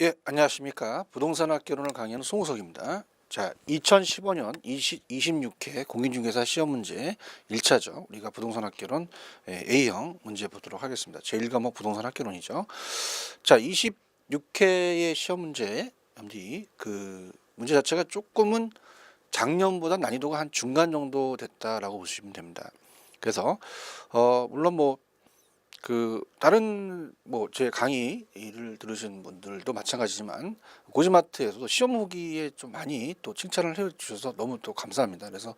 예, 안녕하십니까. 부동산 학개론을 강의하는 송우석입니다. 자, 2015년 26회 공인중개사 시험 문제 1차죠. 우리가 부동산 학개론 A형 문제 보도록 하겠습니다. 제1과목 부동산 학개론이죠. 자, 26회의 시험 문제, 그 문제 자체가 조금은 작년보다 난이도가 한 중간 정도 됐다라고 보시면 됩니다. 그래서 물론 다른 제 강의를 들으신 분들도 마찬가지지만 고지마트에서도 시험 후기에 좀 많이 또 칭찬을 해 주셔서 너무 또 감사합니다. 그래서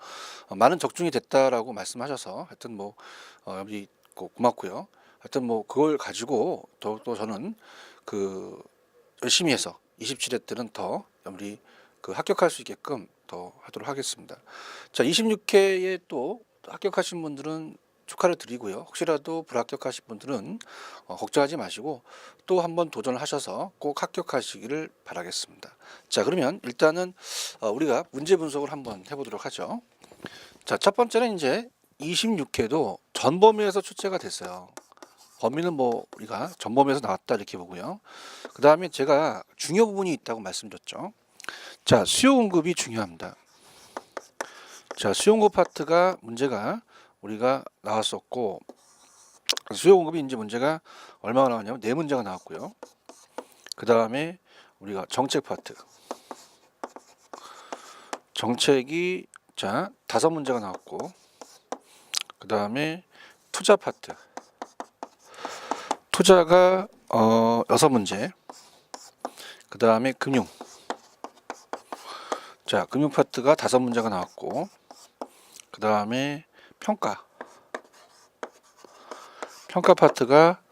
많은 적중이 됐다라고 말씀하셔서 하여튼 여기 고맙고요. 하여튼 그걸 가지고 더욱더 저는 열심히 해서 27회 때는 더 우리 합격할 수 있게끔 더 하도록 하겠습니다. 자, 26회에 또 합격하신 분들은 축하를 드리고요. 혹시라도 불합격하신 분들은 걱정하지 마시고 또 한번 도전을 하셔서 꼭 합격하시기를 바라겠습니다. 자, 그러면 일단은 우리가 문제 분석을 한번 해보도록 하죠. 자, 첫 번째는 이제 26회도 전범위에서 출제가 됐어요. 범위는 우리가 전범위에서 나왔다 이렇게 보고요. 그 다음에 제가 중요 부분이 있다고 말씀드렸죠. 자, 수요 공급이 중요합니다. 자, 수요 공급 파트가 문제가 우리가 나왔었고, 수요 공급이 이제 문제가 얼마가 나왔냐면 4문제가 나왔고요. 그 다음에 우리가 정책 파트, 정책이 5문제가 나왔고, 그 다음에 투자 파트, 투자가 6문제, 그 다음에 금융, 금융 파트가 5문제가 나왔고, 그 다음에 평가 파트가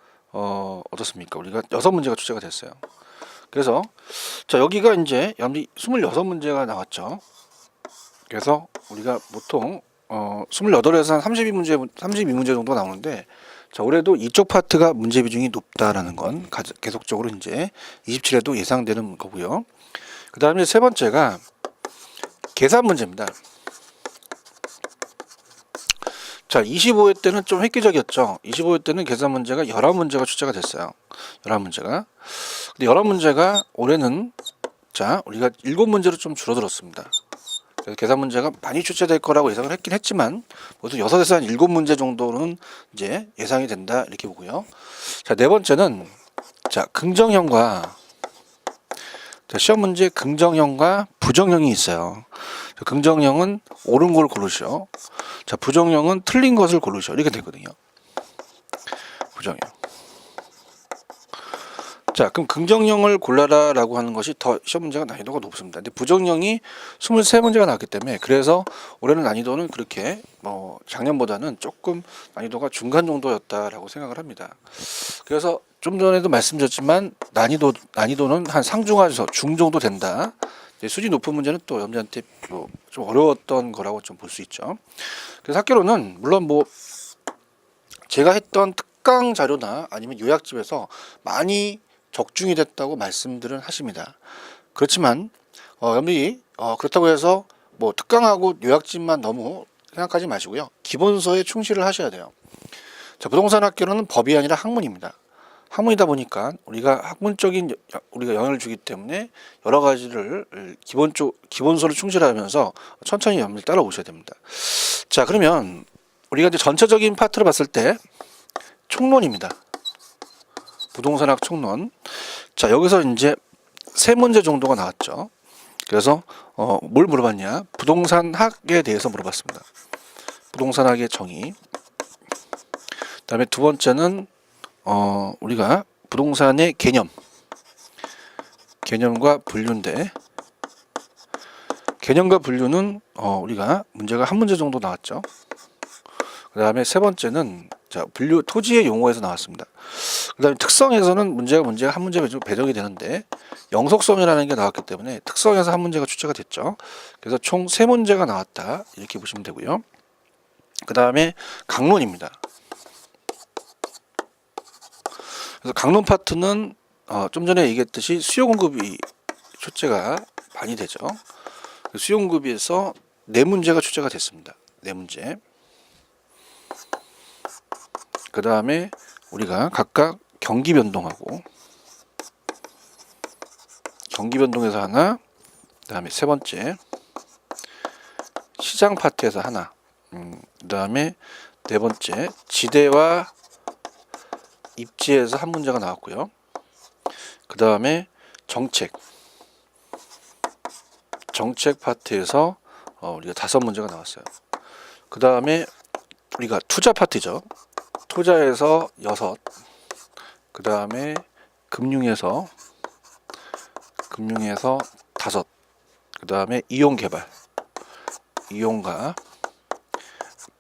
어떻습니까? 우리가 6문제가 출제가 됐어요. 그래서 여기가 이제 26문제가 나왔죠. 그래서 우리가 보통 28에서 한 32문제 정도 나오는데, 올해도 이쪽 파트가 문제 비중이 높다라는 건 계속적으로 이제 27에도 예상되는 거고요. 그 다음에 세 번째가 계산 문제입니다. 자, 25회 때는 좀 획기적이었죠. 25회 때는 계산 문제가 11문제가 출제가 됐어요. 11문제가. 근데 11문제가 올해는 우리가 7문제로 좀 줄어들었습니다. 그래서 계산 문제가 많이 출제될 거라고 예상을 했긴 했지만 모두 6에서 한 7문제 정도는 이제 예상이 된다 이렇게 보고요. 자, 네 번째는 긍정형과 시험 문제 긍정형과 부정형이 있어요. 긍정형은 옳은 걸 고르시오. 부정형은 틀린 것을 고르시오. 이렇게 되거든요. 부정형. 그럼 긍정형을 골라라라고 하는 것이 더 시험 문제가 난이도가 높습니다. 근데 부정형이 23문제가 나왔기 때문에 그래서 올해는 난이도는 그렇게 작년보다는 조금 난이도가 중간 정도였다라고 생각을 합니다. 그래서 좀 전에도 말씀드렸지만 난이도는 한 상중하에서 중 정도 된다. 수준 높은 문제는 또 여러분들한테 좀 어려웠던 거라고 좀 볼 수 있죠. 그래서 학교로는 물론 제가 했던 특강 자료나 아니면 요약집에서 많이 적중이 됐다고 말씀들은 하십니다. 그렇지만 여러분이 그렇다고 해서 특강하고 요약집만 너무 생각하지 마시고요. 기본서에 충실을 하셔야 돼요. 부동산 학교는 법이 아니라 학문입니다. 학문이다 보니까 우리가 학문적인 우리가 영향을 주기 때문에 여러 가지를 기본서를 충실하면서 천천히 여러분들 따라오셔야 됩니다. 자, 그러면 우리가 이제 전체적인 파트로 봤을 때 총론입니다. 부동산학 총론. 자, 여기서 이제 3문제 정도가 나왔죠. 그래서 뭘 물어봤냐? 부동산학에 대해서 물어봤습니다. 부동산학의 정의. 그다음에 두 번째는 우리가 부동산의 개념과 분류인데, 개념과 분류는 우리가 문제가 한 문제 정도 나왔죠. 그 다음에 세 번째는 분류 토지의 용어에서 나왔습니다. 그 다음에 특성에서는 문제가 한 문제 배정이 되는데 영속성이라는 게 나왔기 때문에 특성에서 한 문제가 출제가 됐죠. 그래서 총 3문제가 나왔다 이렇게 보시면 되고요. 그 다음에 강론입니다. 그래서 강론 파트는 좀 전에 얘기했듯이 수요 공급이 출제가 많이 되죠. 수요 공급에서 4문제가 출제가 됐습니다. 4문제. 그 다음에 우리가 각각 경기 변동하고 경기 변동에서 하나, 그다음에 세 번째 시장 파트에서 하나, 그다음에 네 번째 지대와 입지에서 한 문제가 나왔고요. 그다음에 정책 파트에서 우리가 5문제가 나왔어요. 그다음에 우리가 투자 파트죠. 투자에서 6, 그다음에 금융에서 5, 그다음에 이용과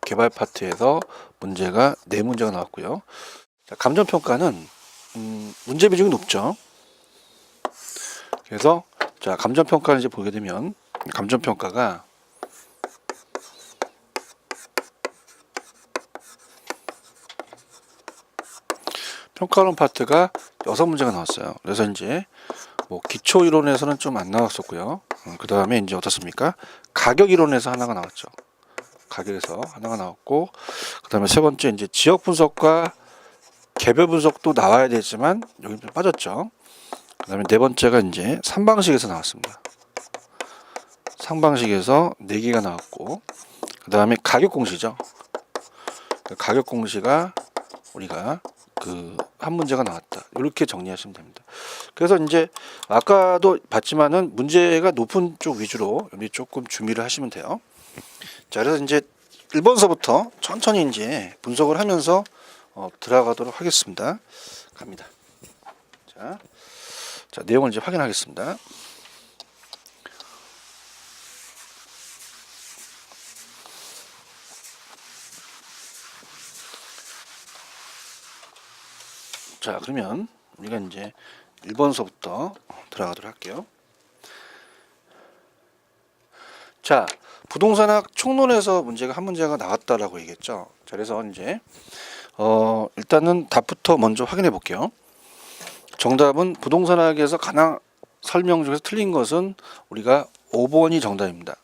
개발 파트에서 문제가 4문제가 나왔고요. 자, 감정평가는 문제 비중이 높죠. 그래서 자, 감정평가를 이제 보게 되면 감정평가가 평가론 파트가 6문제가 나왔어요. 그래서 이제 뭐 기초 이론에서는 좀 안 나왔었고요. 그 다음에 이제 어떻습니까? 가격 이론에서 하나가 나왔죠. 가격에서 하나가 나왔고, 그 다음에 세 번째 이제 지역 분석과 개별 분석도 나와야 되지만 여기 좀 빠졌죠. 그 다음에 네 번째가 이제 상방식에서 나왔습니다. 상방식에서 4개가 나왔고, 그 다음에 가격 공시죠. 가격 공시가 우리가 한 문제가 나왔다. 이렇게 정리하시면 됩니다. 그래서 이제 아까도 봤지만은 문제가 높은 쪽 위주로 여기 조금 준비를 하시면 돼요. 자, 그래서 이제 1번서부터 천천히 이제 분석을 하면서 들어가도록 하겠습니다. 갑니다. 자, 내용을 이제 확인하겠습니다. 자, 그러면 우리가 이제 1번서부터 들어가도록 할게요. 자, 부동산학 총론에서 한 문제가 나왔다라고 얘기했죠. 자, 그래서 이제 일단은 답부터 먼저 확인해 볼게요. 정답은 부동산학에서 가장 설명 중에서 틀린 것은 우리가 5번이 정답입니다.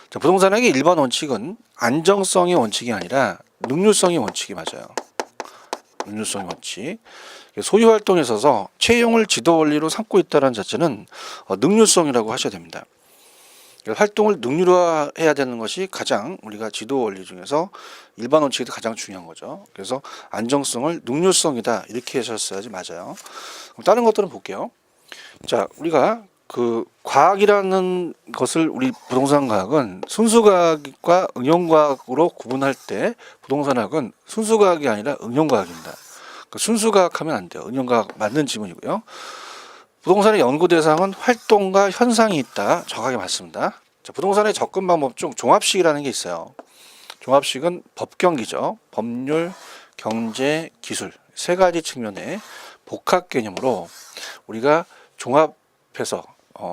자, 부동산학의 일반 원칙은 안정성의 원칙이 아니라 능률성의 원칙이 맞아요. 능률성의 원칙. 소유 활동에 있어서 채용을 지도 원리로 삼고 있다는 자체는 능률성이라고 하셔야 됩니다. 활동을 능률화해야 되는 것이 가장 우리가 지도 원리 중에서 일반 원칙에서 가장 중요한 거죠. 그래서 안정성을 능률성이다 이렇게 하셨어야지 맞아요. 그럼 다른 것들은 볼게요. 자, 우리가 과학이라는 것을 우리 부동산과학은 순수과학과 응용과학으로 구분할 때 부동산학은 순수과학이 아니라 응용과학입니다. 순수과학 하면 안 돼요. 응용과학 맞는 지문이고요. 부동산의 연구 대상은 활동과 현상이 있다. 정확하게 맞습니다. 자, 부동산의 접근 방법 중 종합식이라는 게 있어요. 종합식은 법경기죠. 법률, 경제, 기술 3가지 측면의 복합 개념으로 우리가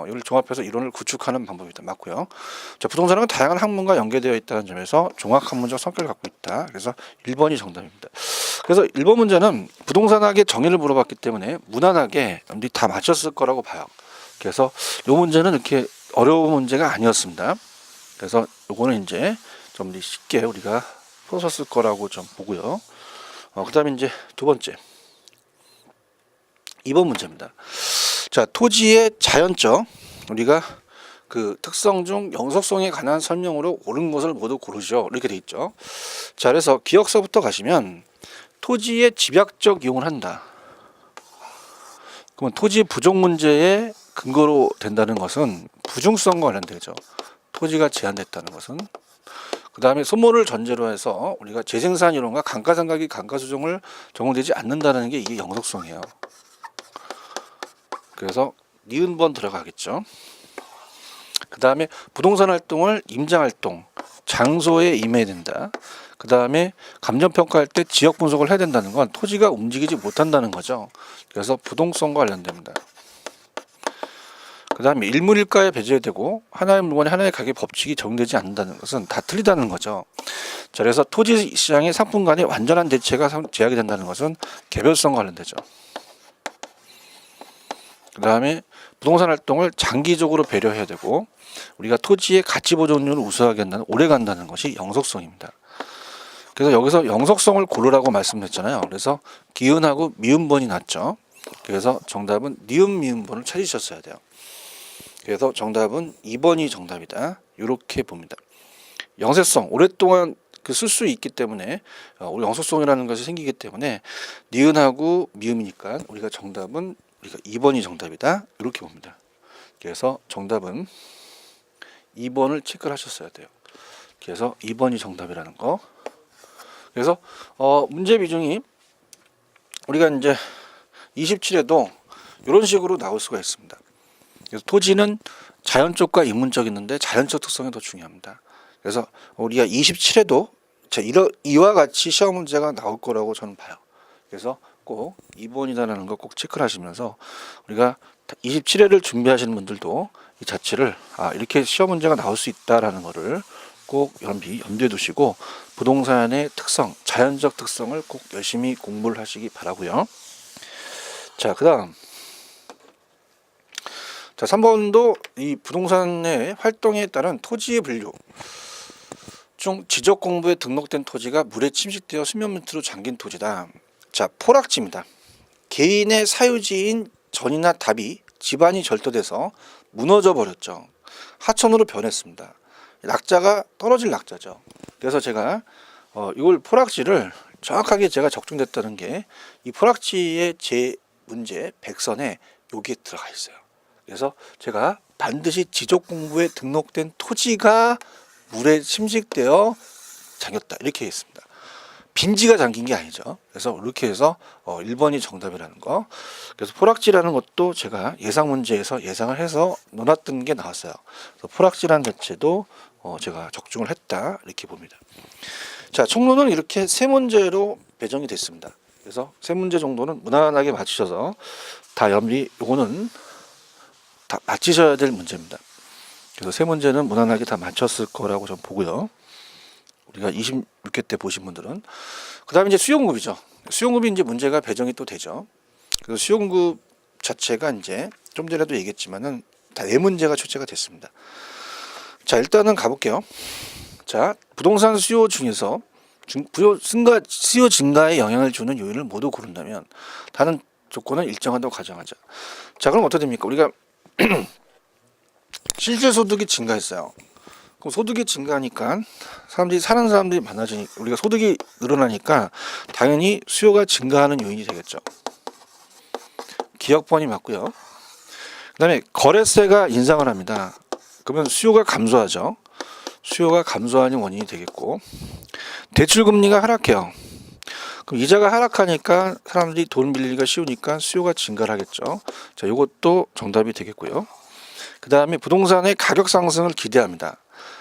이걸 종합해서 이론을 구축하는 방법이다. 맞고요. 자, 부동산은 다양한 학문과 연계되어 있다는 점에서 종합학문적 성격을 갖고 있다. 그래서 1번이 정답입니다. 그래서 1번 문제는 부동산학의 정의를 물어봤기 때문에 무난하게 여러분들이 다 맞췄을 거라고 봐요. 그래서 이 문제는 이렇게 어려운 문제가 아니었습니다. 그래서 요거는 이제 좀 쉽게 우리가 풀었을 거라고 좀 보고요. 그 다음에 이제 두 번째 2번 문제입니다. 자, 토지의 자연적 우리가 특성 중 영속성에 관한 설명으로 옳은 것을 모두 고르죠. 이렇게 돼 있죠. 자, 그래서 기억서부터 가시면 토지의 집약적 이용을 한다. 그러면 토지 부족 문제의 근거로 된다는 것은 부중성과 관련되죠. 토지가 제한됐다는 것은. 그 다음에 소모를 전제로 해서 우리가 재생산 이론과 감가상각이 감가수정을 적용되지 않는다는 게 이게 영속성이에요. 그래서 니은번 들어가겠죠. 그 다음에 부동산 활동을 임장활동, 장소에 임해야 된다. 그 다음에 감정평가할 때 지역 분석을 해야 된다는 건 토지가 움직이지 못한다는 거죠. 그래서 부동성과 관련됩니다. 그 다음에 일물일가에 배제되고 하나의 물건이 하나의 가격 법칙이 적용되지 않는다는 것은 다 틀리다는 거죠. 자, 그래서 토지 시장의 상품 간의 완전한 대체가 제약이 된다는 것은 개별성과 관련되죠. 그 다음에 부동산 활동을 장기적으로 배려해야 되고 우리가 토지의 가치 보존율을 우수하게 한다는 오래 간다는 것이 영속성입니다. 그래서 여기서 영속성을 고르라고 말씀드렸잖아요. 그래서 기은하고 미음번이 났죠. 그래서 정답은 니은 미음번을 찾으셨어야 돼요. 그래서 정답은 2번이 정답이다. 이렇게 봅니다. 영세성 오랫동안 쓸 수 있기 때문에 우리 영속성이라는 것이 생기기 때문에 니은하고 미음이니까 우리가 정답은 우리가 2번이 정답이다. 이렇게 봅니다. 그래서 정답은 2번을 체크를 하셨어야 돼요. 그래서 2번이 정답이라는 거. 그래서 문제 비중이 우리가 이제 27에도 이런 식으로 나올 수가 있습니다. 그래서 토지는 자연적과 인문적 있는데 자연적 특성이 더 중요합니다. 그래서 우리가 27에도 이와 같이 시험 문제가 나올 거라고 저는 봐요. 그래서 꼭 2번이다라는 거 꼭 체크를 하시면서 우리가 27회를 준비하시는 분들도 이 자체를 이렇게 시험 문제가 나올 수 있다라는 거를 꼭 염두에 두시고 부동산의 특성, 자연적 특성을 꼭 열심히 공부를 하시기 바라고요. 자, 그다음 3번도 이 부동산의 활동에 따른 토지의 분류 중 지적 공부에 등록된 토지가 물에 침식되어 수면 밑으로 잠긴 토지다. 자, 포락지입니다. 개인의 사유지인 전이나 답이 집안이 절도돼서 무너져 버렸죠. 하천으로 변했습니다. 낙자가 떨어질 낙자죠. 그래서 제가 이걸 포락지를 정확하게 제가 적중됐다는 게 이 포락지의 제 문제 100선에 여기에 들어가 있어요. 그래서 제가 반드시 지적 공부에 등록된 토지가 물에 침식되어 잠겼다 이렇게 했습니다. 빈지가 잠긴 게 아니죠. 그래서 이렇게 해서 1번이 정답이라는 거. 그래서 포락지라는 것도 제가 예상 문제에서 예상을 해서 넣어놨던 게 나왔어요. 그래서 포락지라는 자체도 제가 적중을 했다 이렇게 봅니다. 자, 총론은 이렇게 세 문제로 배정이 됐습니다. 그래서 세 문제 정도는 무난하게 맞추셔서 다 요거는 다 맞히셔야 될 문제입니다. 그래서 세 문제는 무난하게 다 맞췄을 거라고 저는 보고요. 우리가 26회 때 보신 분들은 그 다음에 이제 수용급이죠. 수용급이 이제 문제가 배정이 또 되죠. 그래서 수용급 자체가 이제 좀 전에도 얘기했지만은 다 네 문제가 출제가 됐습니다. 자, 일단은 가볼게요. 자, 부동산 수요 중에서 수요 증가에 영향을 주는 요인을 모두 고른다면 다른 조건은 일정하다고 가정하자. 자, 그럼 어떻게 됩니까? 우리가 실질 소득이 증가했어요. 그럼 소득이 증가하니까 사는 사람들이 많아지니까 우리가 소득이 늘어나니까 당연히 수요가 증가하는 요인이 되겠죠. 기억번이 맞고요. 그 다음에 거래세가 인상을 합니다. 그러면 수요가 감소하죠. 수요가 감소하는 원인이 되겠고, 대출금리가 하락해요. 그럼 이자가 하락하니까 사람들이 돈 빌리기가 쉬우니까 수요가 증가를 하겠죠. 자, 이것도 정답이 되겠고요. 그 다음에 부동산의 가격 상승을 기대합니다.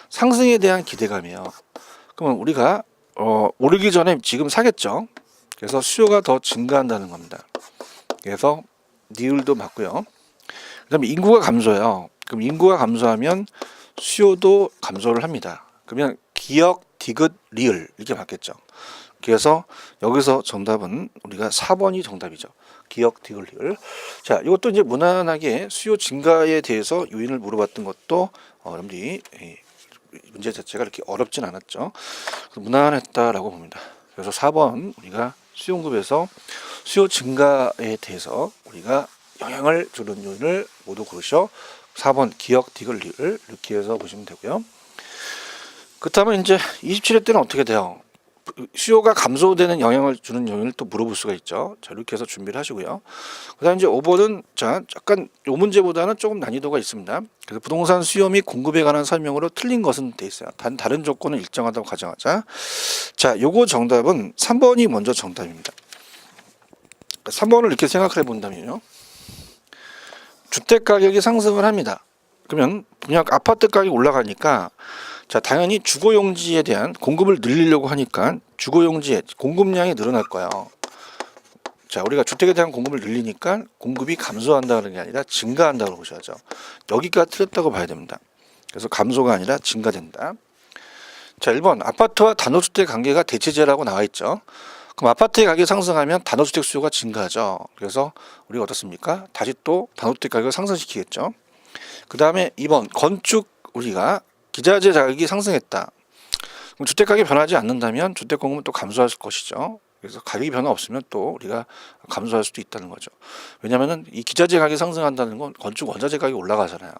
상승에 대한 기대감이에요. 그러면 우리가 오르기 전에 지금 사겠죠. 그래서 수요가 더 증가한다는 겁니다. 그래서 니을도 맞고요. 그 다음에 인구가 감소해요. 그럼 인구가 감소하면 수요도 감소를 합니다. 그러면 기역, 디귿, 리을 이렇게 맞겠죠. 그래서 여기서 정답은 우리가 4번이 정답이죠. 기역, 디귿, 리을. 자, 이것도 이제 무난하게 수요 증가에 대해서 요인을 물어봤던 것도 여러분들이 문제 자체가 이렇게 어렵진 않았죠. 무난했다라고 봅니다. 그래서 4번 우리가 수용급에서 수요 증가에 대해서 우리가 영향을 주는 요인을 모두 고르셔 4번 기역, 디귿, 리을 이렇게 해서 보시면 되고요. 그렇다면 이제 27회 때는 어떻게 돼요? 수요가 감소되는 영향을 주는 요인을 또 물어볼 수가 있죠. 자, 이렇게 해서 준비를 하시고요. 그 다음 이제 5번은 자, 약간 요 문제보다는 조금 난이도가 있습니다. 그래서 부동산 수요 및 공급에 관한 설명으로 틀린 것은 돼 있어요. 다른 조건은 일정하다고 가정하자. 자, 요거 정답은 3번이 먼저 정답입니다. 3번을 이렇게 생각을 해본다면요. 주택 가격이 상승을 합니다. 그러면 분양 아파트 가격이 올라가니까 자, 당연히 주거용지에 대한 공급을 늘리려고 하니까 주거용지의 공급량이 늘어날 거예요. 자, 우리가 주택에 대한 공급을 늘리니까 공급이 감소한다는 게 아니라 증가한다고 보셔야죠. 여기가 틀렸다고 봐야 됩니다. 그래서 감소가 아니라 증가된다. 자, 1번 아파트와 단독주택 관계가 대체제라고 나와 있죠. 그럼 아파트의 가격이 상승하면 단독주택 수요가 증가하죠. 그래서 우리가 어떻습니까? 다시 또 단독주택 가격을 상승시키겠죠. 그 다음에 2번 건축 우리가 기자재 가격이 상승했다. 그럼 주택 가격이 변하지 않는다면 주택 공급은 또 감소할 것이죠. 그래서 가격이 변화 없으면 또 우리가 감소할 수도 있다는 거죠. 왜냐하면은 이 기자재 가격이 상승한다는 건 건축 원자재 가격이 올라가잖아요.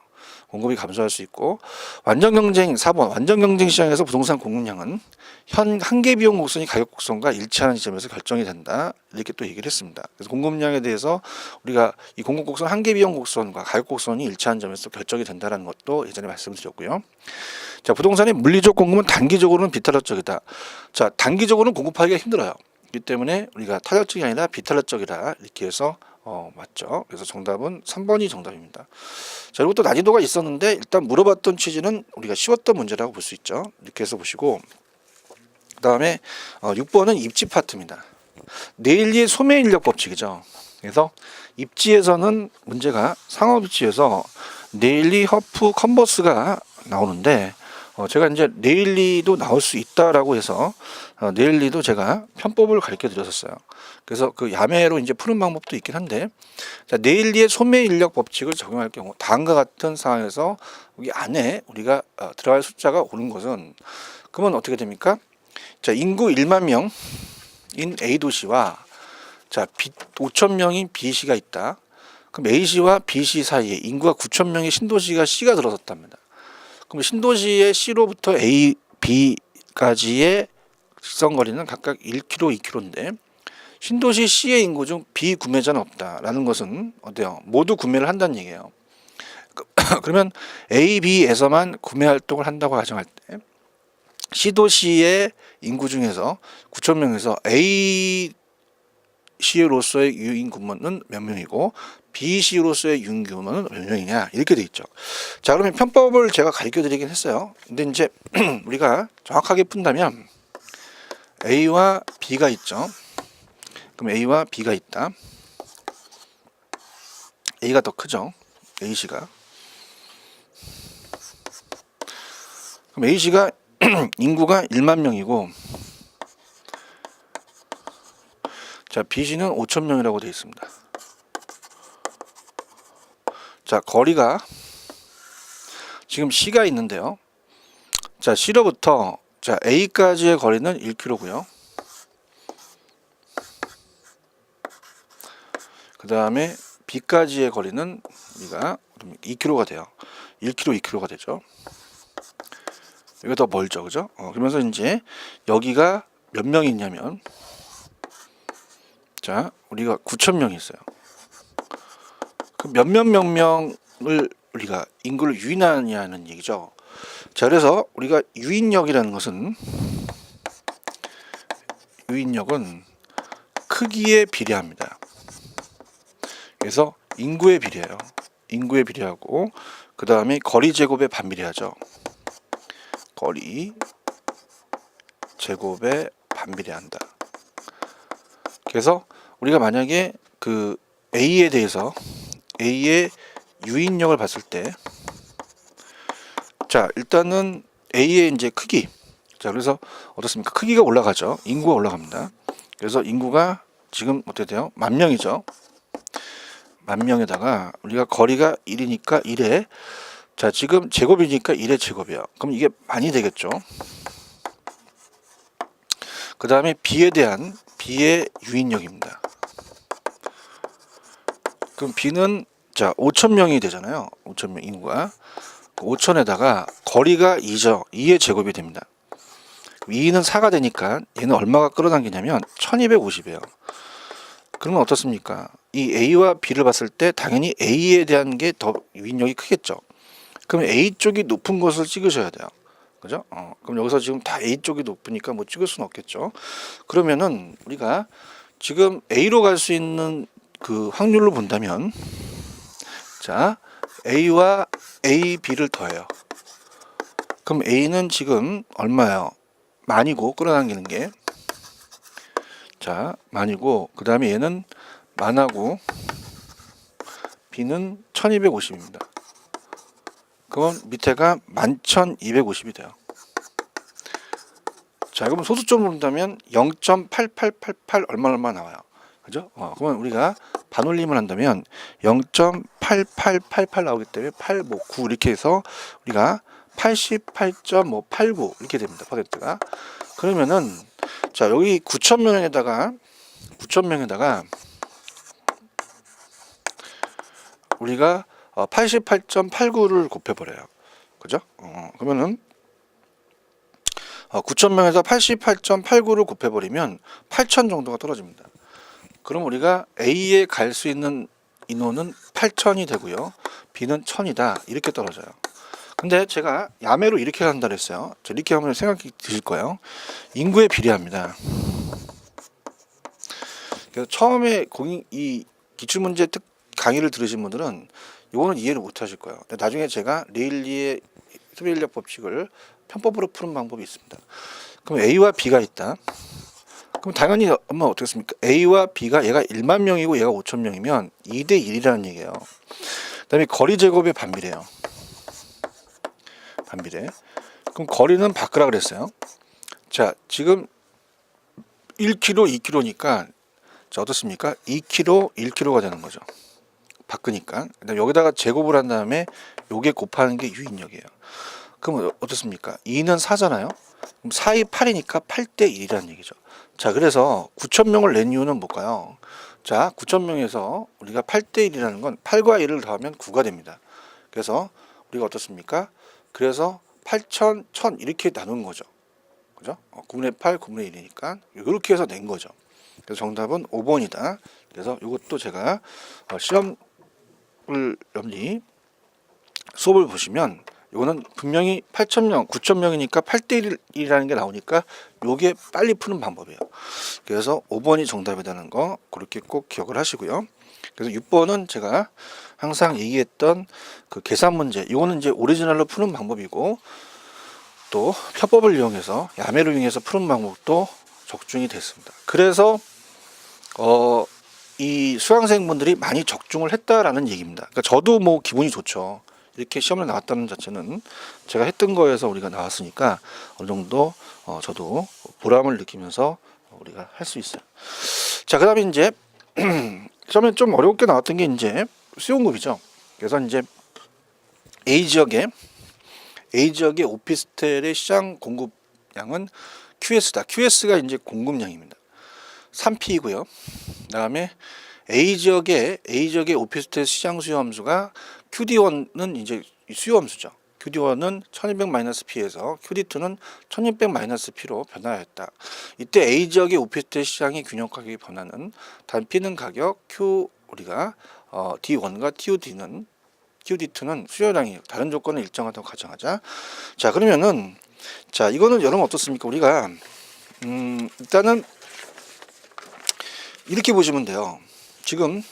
공급이 감소할 수 있고, 완전 경쟁 4번 완전 경쟁 시장에서 부동산 공급량은 현 한계 비용 곡선이 가격 곡선과 일치하는 지점에서 결정이 된다, 이렇게 또 얘기를 했습니다. 그래서 공급량에 대해서 우리가 이 공급 곡선 한계 비용 곡선과 가격 곡선이 일치하는 점에서 결정이 된다는 것도 예전에 말씀드렸고요. 자, 부동산의 물리적 공급은 단기적으로는 비탄력적이다. 자, 단기적으로는 공급하기가 힘들어요. 그렇기 때문에 우리가 탄력적이 아니라 비탄력적이다, 이렇게 해서 맞죠. 그래서 정답은 3번이 정답입니다. 자, 그리고 또 난이도가 있었는데 일단 물어봤던 취지는 우리가 쉬웠던 문제라고 볼 수 있죠. 이렇게 해서 보시고, 그 다음에 6번은 입지 파트입니다. 네일리의 소매 인력 법칙이죠. 그래서 입지에서는 문제가 상업 입지에서 네일리, 허프, 컨버스가 나오는데, 제가 이제 네일리도 나올 수 있다라고 해서 네일리도 제가 편법을 가르쳐 드렸었어요. 그래서 그 야매로 이제 푸는 방법도 있긴 한데, 자, 네일리의 소매 인력 법칙을 적용할 경우 다음과 같은 상황에서 여기 안에 우리가 들어갈 숫자가 오는 것은, 그러면 어떻게 됩니까? 자, 인구 1만 명인 A 도시와 자 5천 명인 B 시가 있다. 그럼 A 시와 B 시 사이에 인구가 9천 명의 신도시가 C가 들어섰답니다. 그럼 신도시의 C로부터 A, B까지의 직선거리는 각각 1km, 2km인데 신도시 C의 인구 중 비구매자는 없다라는 것은 어때요? 모두 구매를 한다는 얘기예요. 그러면 A, B에서만 구매 활동을 한다고 가정할 때 C도시의 인구 중에서 9천 명에서 A 시로서의 유인구는 몇 명이고 B 시로서의 유인구는 몇 명이냐, 이렇게 돼 있죠. 자, 그러면 편법을 제가 가르쳐 드리긴 했어요. 근데 이제 우리가 정확하게 푼다면 A와 B가 있죠. 그럼 A와 B가 있다. A가 더 크죠. A시가. 그럼 A시가 인구가 1만 명이고, 자, B시는 5천 명이라고 되어 있습니다. 자, 거리가 지금 C가 있는데요. 자, C로부터 자 A까지의 거리는 1km고요. 그 다음에 B까지의 거리는 우리가 2km가 돼요. 1km, 2km가 되죠. 이거 더 멀죠, 그죠? 그러면서 이제 여기가 몇 명이 있냐면, 자, 우리가 9천 명이 있어요. 그 몇몇 명을 우리가 인구를 유인하냐는 얘기죠. 자, 그래서 우리가 유인력이라는 것은, 유인력은 크기에 비례합니다. 그래서 인구에 비례해요. 인구에 비례하고, 그 다음에 거리 제곱에 반비례하죠. 거리 제곱에 반비례한다. 그래서 우리가 만약에 그 A에 대해서 A의 유인력을 봤을 때, 자, 일단은 A의 이제 크기, 자, 그래서 어떻습니까? 크기가 올라가죠. 인구가 올라갑니다. 그래서 인구가 지금 어떻게 돼요? 10,000명이죠. 10,000명에다가 우리가 거리가 1이니까 1에, 자, 지금 제곱이니까 1의 제곱이에요. 그럼 이게 많이 되겠죠. 그 다음에 B에 대한 B의 유인력입니다. 그럼 B는 자 5천 명이 되잖아요. 5천 명 인구가 5천에다가 거리가 2죠. 2의 제곱이 됩니다. 2는 4가 되니까 얘는 얼마가 끌어당기냐면 1250이에요. 그러면 어떻습니까? 이 A와 B를 봤을 때 당연히 A에 대한 게 더 유인력이 크겠죠. 그럼 A 쪽이 높은 것을 찍으셔야 돼요. 그죠? 그럼 여기서 지금 다 A 쪽이 높으니까 뭐 찍을 수는 없겠죠. 그러면은 우리가 지금 A로 갈 수 있는 그 확률로 본다면, 자, A와 A, B를 더해요. 그럼 A는 지금 얼마예요? 만이고 끌어당기는 게, 자, 만이고, 그 다음에 얘는 만하고 B는 1250입니다. 그럼 밑에가 11,250이 돼요. 자, 그럼 소수점으로 본다면 0.8888 얼마 나와요. 그죠? 그러면 우리가 반올림을 한다면 0.8888 나오기 때문에 8, 9 이렇게 해서 우리가 88.89 이렇게 됩니다. 퍼센트가. 그러면은 자, 여기 9,000명에다가 우리가 88.89를 곱해버려요. 그죠? 그러면은 9,000명에서 88.89를 곱해버리면 8,000 정도가 떨어집니다. 그럼 우리가 A에 갈 수 있는 인원은 8,000이 되고요. B는 1,000이다. 이렇게 떨어져요. 근데 제가 야매로 이렇게 한다 그랬어요. 이렇게 하면 생각이 드실 거예요. 인구에 비례합니다. 그래서 처음에 이 기출문제 강의를 들으신 분들은 이거는 이해를 못 하실 거예요. 근데 나중에 제가 레일리의 수비인력 법칙을 편법으로 푸는 방법이 있습니다. 그럼 A와 B가 있다. 그럼 당연히 엄마 어떻겠습니까? A와 B가 얘가 1만 명이고 얘가 5천 명이면 2대 1이라는 얘기예요. 그다음에 거리 제곱의 반비례예요. 반비례. 그럼 거리는 바꾸라 그랬어요. 자, 지금 1km, 2km니까 자, 어떻습니까? 2km, 1km가 되는 거죠. 바꾸니까. 여기다가 제곱을 한 다음에 요게 곱하는 게 유인력이에요. 그럼 어떻습니까? 2는 4잖아요. 그럼 4이 8이니까 8대 1이라는 얘기죠. 자, 그래서 9,000명을 낸 이유는 뭘까요? 자, 9,000명에서 우리가 8대 1이라는 건 8과 1을 더하면 9가 됩니다. 그래서 우리가 어떻습니까? 그래서 8,000, 1,000 이렇게 나눈 거죠. 그죠? 9분의 8, 9분의 1이니까 이렇게 해서 낸 거죠. 그래서 정답은 5번이다. 그래서 이것도 제가 시험을 염리 수업을 보시면 이거는 분명히 8,000명, 9,000명이니까 8대 1이라는 게 나오니까 요게 빨리 푸는 방법이에요. 그래서 5번이 정답이라는 거 그렇게 꼭 기억을 하시고요. 그래서 6번은 제가 항상 얘기했던 그 계산 문제, 이거는 이제 오리지널로 푸는 방법이고 또 편법을 이용해서 야매를 이용해서 푸는 방법도 적중이 됐습니다. 그래서 이 수강생분들이 많이 적중을 했다라는 얘기입니다. 그러니까 저도 뭐 기분이 좋죠. 이렇게 시험에 나왔다는 자체는 제가 했던 거에서 우리가 나왔으니까 어느 정도 저도 보람을 느끼면서 우리가 할 수 있어요. 자, 그다음에 이제 시험에 좀 어렵게 나왔던 게 이제 수용급이죠. 그래서 이제 A 지역의 오피스텔의 시장 공급량은 QS다. QS가 이제 공급량입니다. 3P이고요. 그다음에 A 지역의 오피스텔 시장 수요 함수가 QD1은 이제 수요 함수죠. QD1은 1200-P에서 QD2는 1600-P로 변화하였다. 이때 A 지역의 오피스텔 시장의 균형 가격이 변하는 단 P는 가격, Q 우리가 D1과 QD2는 수요량이 다른 조건은 일정하다고 가정하자. 자, 그러면은 자, 이거는 여러분 어떻습니까? 우리가 일단은 이렇게 보시면 돼요. 지금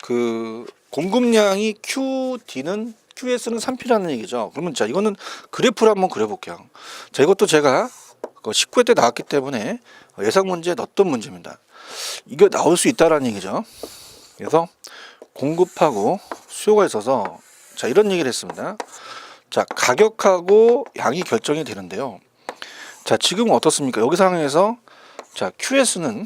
그 공급량이 QS는 3P라는 얘기죠. 그러면 자, 이거는 그래프를 한번 그려볼게요. 자, 이것도 제가 19회 때 나왔기 때문에 예상 문제에 넣었던 문제입니다. 이게 나올 수 있다라는 얘기죠. 그래서 공급하고 수요가 있어서 자, 이런 얘기를 했습니다. 자, 가격하고 양이 결정이 되는데요. 자, 지금 어떻습니까? 여기 상황에서 자, QS는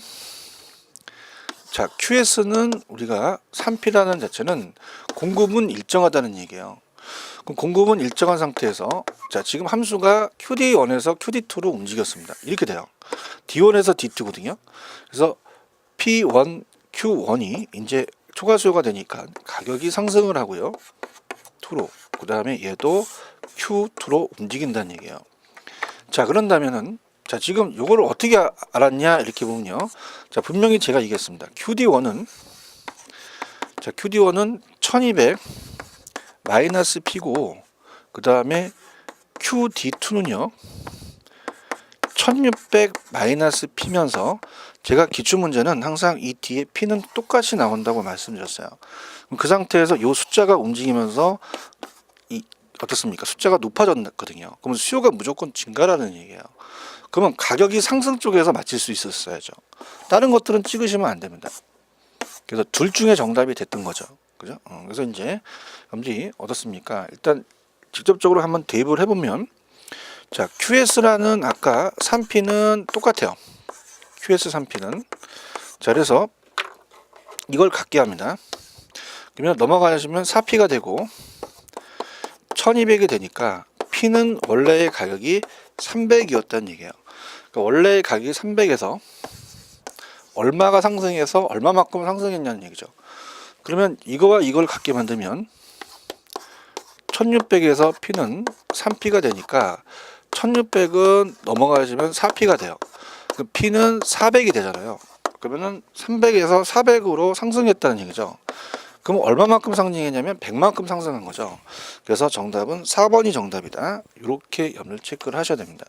우리가 3P라는 자체는 공급은 일정하다는 얘기예요. 그럼 공급은 일정한 상태에서 자, 지금 함수가 QD1에서 QD2로 움직였습니다. 이렇게 돼요. D1에서 D2거든요. 그래서 P1, Q1이 이제 초과 수요가 되니까 가격이 상승을 하고요. 2로. 그 다음에 얘도 Q2로 움직인다는 얘기예요. 자, 그런다면은 자, 지금 요거를 어떻게 알았냐 이렇게 보면요. 자, 분명히 제가 얘기했습니다. QD1은 1200 마이너스 P고 그 다음에 QD2는요 1600 마이너스 P면서 제가 기출문제는 항상 이 뒤에 P는 똑같이 나온다고 말씀드렸어요. 그 상태에서 요 숫자가 움직이면서 어떻습니까? 숫자가 높아졌거든요. 그러면 수요가 무조건 증가라는 얘기예요. 그러면 가격이 상승 쪽에서 맞출 수 있었어야죠. 다른 것들은 찍으시면 안 됩니다. 그래서 둘 중에 정답이 됐던 거죠. 그죠? 그래서 이제 여러분들이 어떻습니까? 일단 직접적으로 한번 대입을 해보면 자, QS라는 아까 3P는 똑같아요. QS 3P는 자, 그래서 이걸 갖게 합니다. 그러면 넘어가시면 4P가 되고 1200이 되니까 P는 원래의 가격이 300이었다는 얘기예요. 그러니까 원래 가격이 300에서 얼마가 상승해서 얼마만큼 상승했냐는 얘기죠. 그러면 이거와 이걸 같게 만들면 1600에서 P는 3P가 되니까 1600은 넘어가시면 4P가 돼요. 그 P는 400이 되잖아요. 그러면은 300에서 400으로 상승했다는 얘기죠. 그럼 얼마만큼 상승했냐면 100만큼 상승한 거죠. 그래서 정답은 4번이 정답이다. 이렇게 염려 체크를 하셔야 됩니다.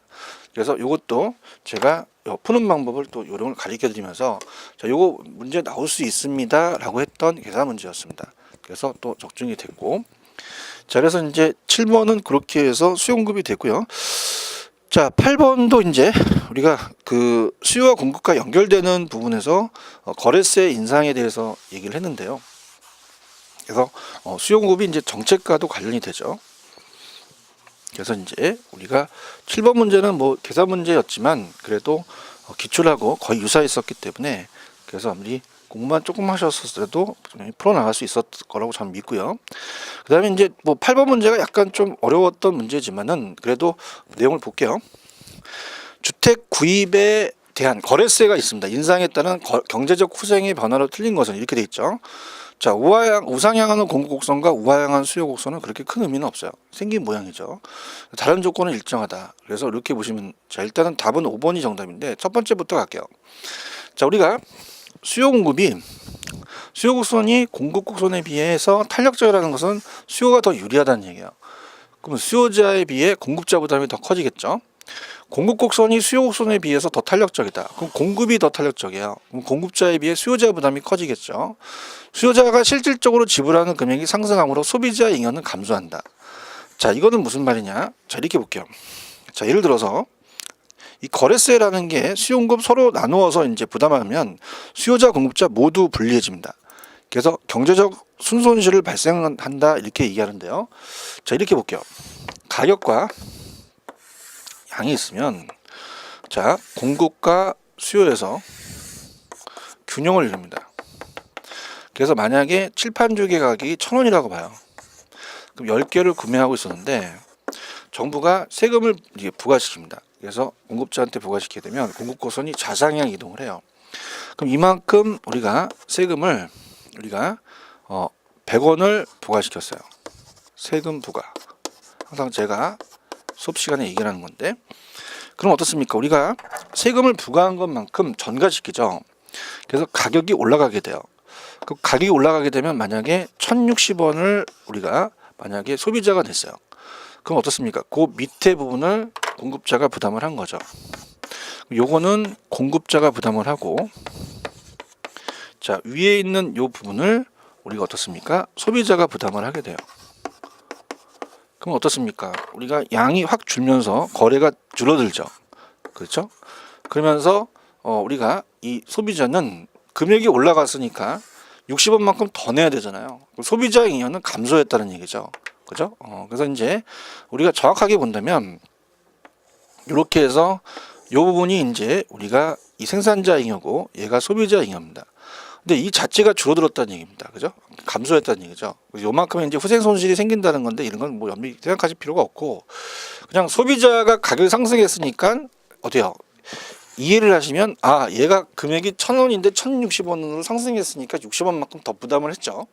그래서 이것도 제가 푸는 방법을 또 요령을 가르쳐 드리면서 자, 요거 문제 나올 수 있습니다 라고 했던 계산 문제였습니다. 그래서 또 적중이 됐고, 자, 그래서 이제 7번은 그렇게 해서 수용급이 됐고요. 자, 8번도 이제 우리가 그 수요와 공급과 연결되는 부분에서 거래세 인상에 대해서 얘기를 했는데요. 그래서 수요 공급이 이제 정책과도 관련이 되죠. 그래서 이제 우리가 7번 문제는 뭐 계산 문제였지만 그래도 기출하고 거의 유사했었기 때문에 그래서 아무리 공부만 조금 하셨어도 풀어나갈 수 있었을 거라고 저는 믿고요. 그 다음에 이제 뭐 8번 문제가 약간 좀 어려웠던 문제지만은 그래도 내용을 볼게요. 주택 구입에 대한 거래세가 있습니다. 인상에 따른 경제적 후생의 변화로 틀린 것은 이렇게 돼 있죠. 자, 우상향하는 공급 곡선과 우하향하는 수요 곡선은 그렇게 큰 의미는 없어요. 생긴 모양이죠. 다른 조건은 일정하다. 그래서 이렇게 보시면, 자, 일단은 답은 5번이 정답인데 첫 번째부터 갈게요. 자, 우리가 수요 곡선이 공급 곡선에 비해서 탄력적이라는 것은 수요가 더 유리하다는 얘기예요. 그럼 수요자에 비해 공급자 부담이 더 커지겠죠. 공급 곡선이 수요 곡선에 비해서 더 탄력적이다. 그럼 공급이 더 탄력적이에요. 그럼 공급자에 비해 수요자 부담이 커지겠죠. 수요자가 실질적으로 지불하는 금액이 상승함으로 소비자 잉여는 감소한다. 자, 이거는 무슨 말이냐? 자, 이렇게 볼게요. 자, 예를 들어서 이 거래세라는 게 수요공급 서로 나누어서 이제 부담하면 수요자 공급자 모두 불리해집니다. 그래서 경제적 순손실을 발생한다 이렇게 얘기하는데요. 자, 이렇게 볼게요. 가격과 양이 있으면 자, 공급과 수요에서 균형을 이룹니다. 그래서 만약에 칠판주기 가격이 1,000원이라고 봐요. 그럼 10개를 구매하고 있었는데 정부가 세금을 이제 부과시킵니다. 그래서 공급자한테 부과시키게 되면 공급 곡선이 좌상향 이동을 해요. 그럼 이만큼 우리가 세금을 100원을 부과시켰어요. 세금 부과. 항상 제가 수업 시간에 얘기를 하는 건데, 그럼 어떻습니까? 우리가 세금을 부과한 것만큼 전가시키죠. 그래서 가격이 올라가게 돼요. 그 가격이 올라가게 되면 만약에 1,060원을 우리가 만약에 소비자가 냈어요. 그럼 어떻습니까? 그 밑에 부분을 공급자가 부담을 한 거죠. 요거는 공급자가 부담을 하고, 자, 위에 있는 요 부분을 우리가 어떻습니까? 소비자가 부담을 하게 돼요. 그럼 어떻습니까? 우리가 양이 확 줄면서 거래가 줄어들죠. 그렇죠? 그러면서 우리가 이 소비자는 금액이 올라갔으니까 60원만큼 더 내야 되잖아요. 소비자의 잉여는 감소했다는 얘기죠. 그죠? 그래서 이제 우리가 정확하게 본다면 이렇게 해서 이 부분이 이제 우리가 이 생산자 잉여고 얘가 소비자 잉여입니다. 근데 이 자체가 줄어들었다는 얘기입니다. 그죠? 감소했다는 얘기죠. 요만큼 이제 후생 손실이 생긴다는 건데 이런 건 뭐 연비 생각하실 필요가 없고 그냥 소비자가 가격이 상승했으니까 어때요? 이해를 하시면 아, 얘가 금액이 1,000원인데 1,060원으로 상승했으니까 60원만큼 더 부담을 했죠.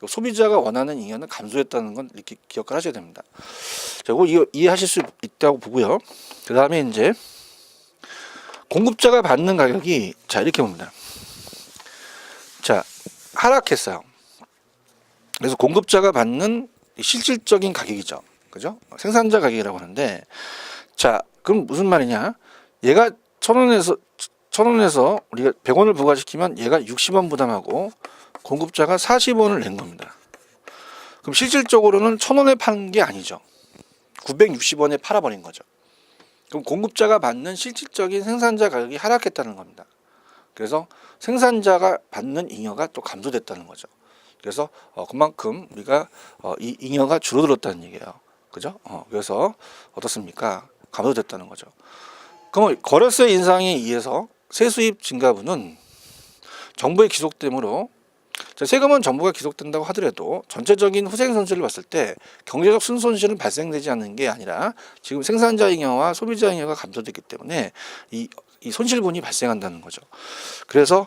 소비자가 원하는 잉여는 감소했다는 건 이렇게 기억을 하셔야 됩니다. 자, 이거 이해하실 수 있다고 보고요. 그 다음에 이제 공급자가 받는 가격이 자, 이렇게 봅니다. 자, 하락했어요. 그래서 공급자가 받는 실질적인 가격이죠. 그죠? 생산자 가격이라고 하는데, 자, 그럼 무슨 말이냐? 얘가 1,000원에서 우리가 100원을 부과시키면 얘가 60원 부담하고 공급자가 40원을 낸 겁니다. 그럼 실질적으로는 1,000원에 파는 게 아니죠. 960원에 팔아버린 거죠. 그럼 공급자가 받는 실질적인 생산자 가격이 하락했다는 겁니다. 그래서 생산자가 받는 잉여가 또 감소됐다는 거죠. 그래서 그만큼 우리가 이 잉여가 줄어들었다는 얘기예요. 그죠? 그래서 어떻습니까? 감소됐다는 거죠. 그럼 거래세 인상에 의해서 세수입 증가분은 정부의 기속됨으로 자, 세금은 정부가 기속된다고 하더라도 전체적인 후생 손실을 봤을 때 경제적 순손실은 발생되지 않는 게 아니라 지금 생산자 잉여와 소비자 잉여가 감소됐기 때문에 이 손실분이 발생한다는 거죠. 그래서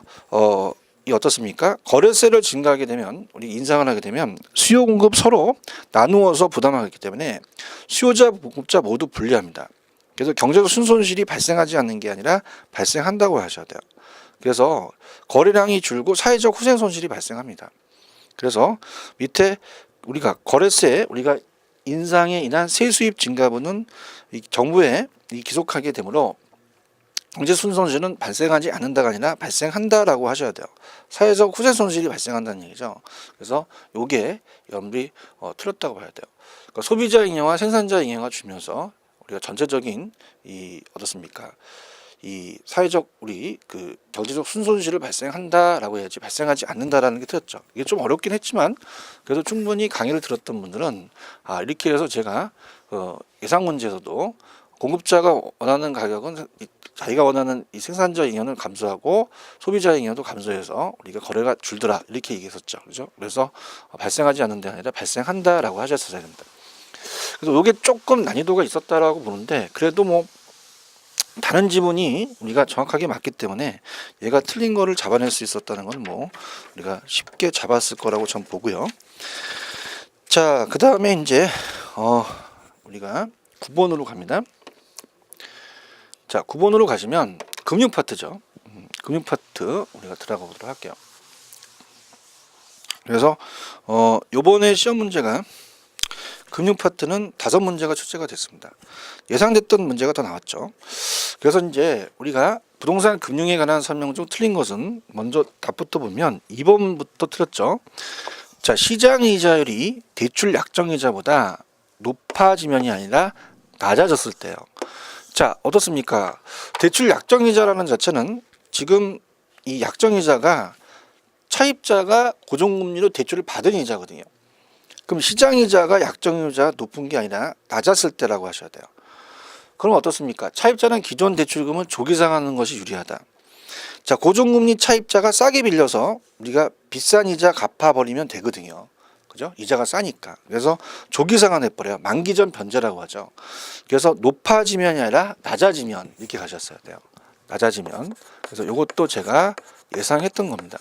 이 어떻습니까? 거래세를 증가하게 되면 우리 인상을 하게 되면 수요 공급 서로 나누어서 부담하기 때문에 수요자 공급자 모두 불리합니다. 그래서 경제적 순손실이 발생하지 않는 게 아니라 발생한다고 하셔야 돼요. 그래서 거래량이 줄고 사회적 후생 손실이 발생합니다. 그래서 밑에 우리가 거래세 우리가 인상에 인한 세수입 증가분은 이 정부에 기속하게 되므로 경제 순손실은 발생하지 않는다가 아니라 발생한다라고 하셔야 돼요. 사회적 후생 손실이 발생한다는 얘기죠. 그래서 요게 연비 틀렸다고 봐야 돼요. 그러니까 소비자 잉여와 생산자 잉여가 주면서 우리가 전체적인 이 어떻습니까? 이 사회적 우리 그 경제적 순손실을 발생한다라고 해야지 발생하지 않는다라는 게 틀렸죠. 이게 좀 어렵긴 했지만 그래도 충분히 강의를 들었던 분들은 이렇게 해서 제가 예상 문제에서도 공급자가 원하는 가격은 자기가 원하는 이 생산자 잉여는 감소하고 소비자 잉여도 감소해서 우리가 거래가 줄더라 이렇게 얘기했었죠. 그죠? 그래서 발생하지 않는 데 아니라 발생한다라고 하셨어야 됩니다. 그래서 이게 조금 난이도가 있었다라고 보는데 그래도 뭐 다른 지분이 우리가 정확하게 맞기 때문에 얘가 틀린 거를 잡아낼 수 있었다는 건 뭐 우리가 쉽게 잡았을 거라고 전 보고요. 자, 그 다음에 이제 우리가 9번으로 갑니다. 자, 9번으로 가시면 금융 파트죠. 금융 파트 우리가 들어가 보도록 할게요. 그래서 요번에 시험 문제가 금융 파트는 5문제가 출제가 됐습니다. 예상됐던 문제가 더 나왔죠. 그래서 이제 우리가 부동산 금융에 관한 설명 중 틀린 것은 먼저 답부터 보면 2번부터 틀렸죠. 자, 시장 이자율이 대출 약정이자보다 높아지면이 아니라 낮아졌을 때요. 자, 어떻습니까? 대출 약정이자라는 자체는 지금 이 약정이자가 차입자가 고정금리로 대출을 받은 이자거든요. 그럼 시장이자가 약정이자 높은 게 아니라 낮았을 때라고 하셔야 돼요. 그럼 어떻습니까? 차입자는 기존 대출금을 조기상하는 것이 유리하다. 자, 고정금리 차입자가 싸게 빌려서 우리가 비싼 이자 갚아버리면 되거든요. 그죠? 이자가 싸니까. 그래서 조기상환 해버려요. 만기 전 변제라고 하죠. 그래서 높아지면이 아니라 낮아지면 이렇게 가셨어야 돼요. 낮아지면. 그래서 이것도 제가 예상했던 겁니다.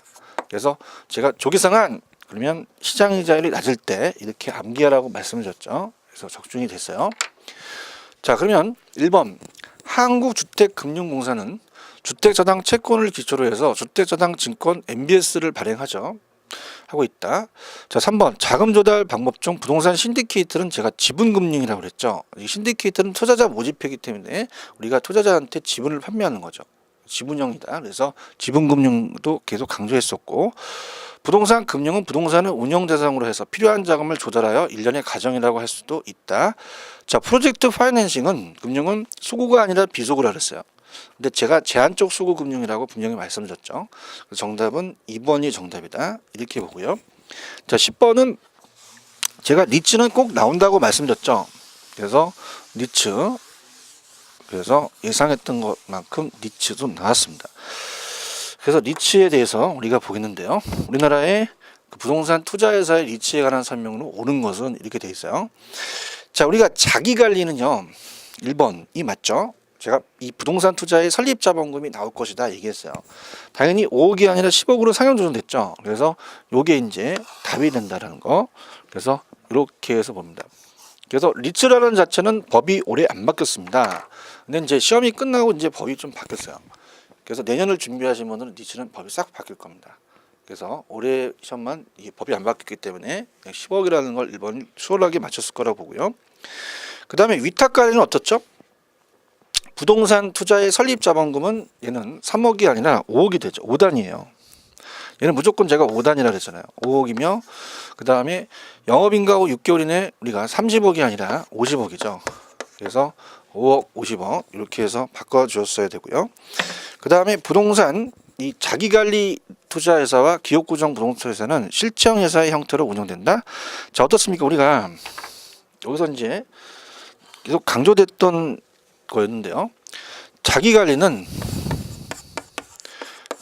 그래서 제가 조기상환 그러면 시장 이자율이 낮을 때 이렇게 암기하라고 말씀을 줬죠. 그래서 적중이 됐어요. 자, 그러면 1번 한국주택금융공사는 주택저당 채권을 기초로 해서 주택저당증권 MBS를 발행하죠. 하고 있다. 자, 3번 자금 조달 방법 중 부동산 신디케이트는 제가 지분금융이라고 그랬죠. 이 신디케이트는 투자자 모집회이기 때문에 우리가 투자자한테 지분을 판매하는 거죠. 지분형이다. 그래서 지분금융도 계속 강조했었고 부동산 금융은 부동산을 운영 대상으로 해서 필요한 자금을 조달하여 일련의 가정이라고 할 수도 있다. 자, 프로젝트 파이낸싱은 금융은 수구가 아니라 비수구라 그랬어요. 근데 제가 제한적 수구 금융이라고 분명히 말씀드렸죠. 정답은 2번이 정답이다. 이렇게 보고요. 자, 10번은 제가 니츠는 꼭 나온다고 말씀드렸죠. 그래서 니츠 그래서 예상했던 것만큼 니츠도 나왔습니다. 그래서 리츠에 대해서 우리가 보겠는데요. 우리나라의 그 부동산 투자회사의 리츠에 관한 설명으로 옳은 것은 이렇게 되어 있어요. 자, 우리가 자기관리는요. 1번이 맞죠. 제가 이 부동산 투자의 설립자본금이 나올 것이다 얘기했어요. 당연히 5억이 아니라 10억으로 상향 조정됐죠. 그래서 요게 이제 답이 된다라는 거. 그래서 이렇게 해서 봅니다. 그래서 리츠라는 자체는 법이 올해 안 바뀌었습니다. 근데 이제 시험이 끝나고 이제 법이 좀 바뀌었어요. 그래서 내년을 준비하시는 분들은 니츠는 법이 싹 바뀔 겁니다. 그래서 올해 시험만 이 법이 안 바뀌었기 때문에 10억이라는 걸 1번 수월하게 맞췄을 거라고 보고요. 그 다음에 위탁관리는 어떻죠? 부동산 투자의 설립자본금은 얘는 3억이 아니라 5억이 되죠. 5단이에요. 얘는 무조건 제가 5단이라 그랬잖아요. 5억이며 그 다음에 영업인가 후 6개월 이내 우리가 30억이 아니라 50억이죠. 그래서 5억, 50억 이렇게 해서 바꿔주었어야 되고요. 그 다음에 부동산 이 자기관리 투자회사와 기업구정 부동산회사는 실체형회사의 형태로 운영된다. 자, 어떻습니까? 우리가 여기서 이제 계속 강조됐던 거였는데요. 자기관리는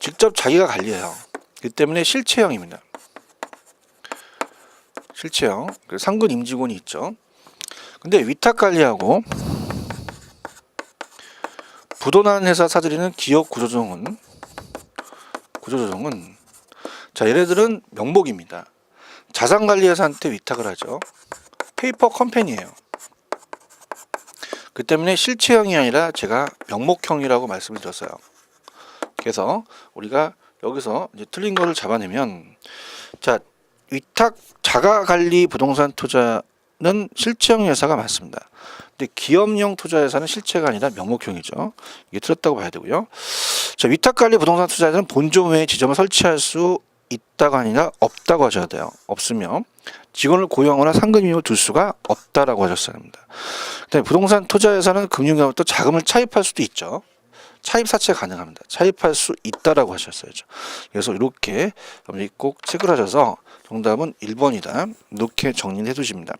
직접 자기가 관리해요. 그 때문에 실체형입니다. 실체형. 상근 임직원이 있죠. 근데 위탁 관리하고 부도난 회사 사들이는 기업 구조조정은 자, 얘네들은 명목입니다. 자산관리회사한테 위탁을 하죠. 페이퍼 컴퍼니예요. 그 때문에 실체형이 아니라 제가 명목형이라고 말씀을 드렸어요. 그래서 우리가 여기서 이제 틀린 거를 잡아내면, 자, 위탁 자가관리 부동산 투자는 실체형 회사가 맞습니다. 근데 기업형 투자회사는 실체가 아니라 명목형이죠. 이게 틀렸다고 봐야 되고요. 자, 위탁관리 부동산 투자회사는 본점 외에 지점을 설치할 수 있다가 아니라 없다고 하셔야 돼요. 없으면 직원을 고용하거나 상근임을 둘 수가 없다라고 하셨어야 합니다. 그다음에 부동산 투자회사는 금융기관부터 자금을 차입할 수도 있죠. 차입 사채 가능합니다. 차입할 수 있다라고 하셨어야죠. 그래서 이렇게 여러분이 꼭 체크를 하셔서 정답은 1번이다. 이렇게 정리해 두십니다.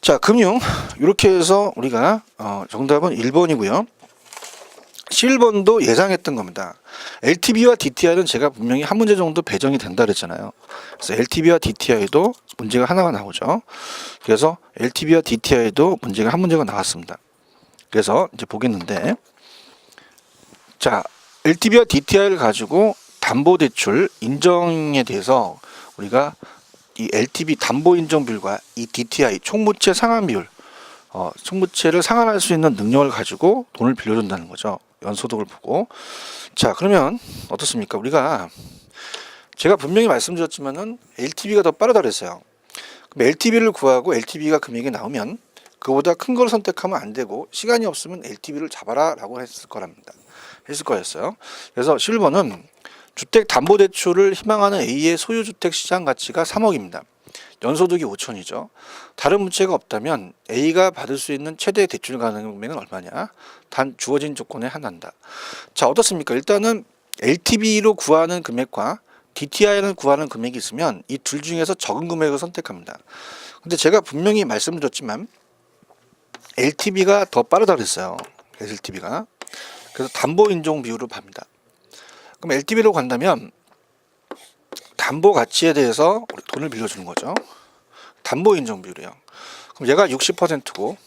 자, 금융 이렇게 해서 우리가 정답은 1번이고요. 11번도 예상했던 겁니다. LTV와 DTI는 제가 분명히 한 문제 정도 배정이 된다 그랬잖아요. 그래서 LTV와 DTI도 문제가 하나가 나오죠. 그래서 LTV와 DTI도 문제가 한 문제가 나왔습니다. 그래서 이제 보겠는데, 자, LTV와 DTI를 가지고 담보대출 인정에 대해서 우리가 이 LTV 담보 인정 비율과 이 DTI 총무채 상환 비율, 총무채를 상환할 수 있는 능력을 가지고 돈을 빌려준다는 거죠. 연소득을 보고. 자, 그러면 어떻습니까? 우리가 제가 분명히 말씀드렸지만은 LTV가 더 빠르다 그랬어요. 그럼 LTV를 구하고 LTV가 금액이 나오면 그보다 큰 걸 선택하면 안 되고, 시간이 없으면 LTV를 잡아라라고 했을 거였어요. 그래서 11번은 주택담보대출을 희망하는 A의 소유주택 시장 가치가 3억입니다. 연소득이 5천이죠. 다른 문제가 없다면 A가 받을 수 있는 최대 대출 가능 금액은 얼마냐? 단 주어진 조건에 한한다. 자, 어떻습니까? 일단은 LTV로 구하는 금액과 DTI를 구하는 금액이 있으면 이 둘 중에서 적은 금액을 선택합니다. 근데 제가 분명히 말씀드렸지만 LTV가 더 빠르다 그랬어요. LTV가. 그래서 담보 인정 비율을 봅니다. 그럼 LTV로 간다면 담보 가치에 대해서 돈을 빌려주는 거죠. 담보 인정 비율이요. 그럼 얘가 60%고,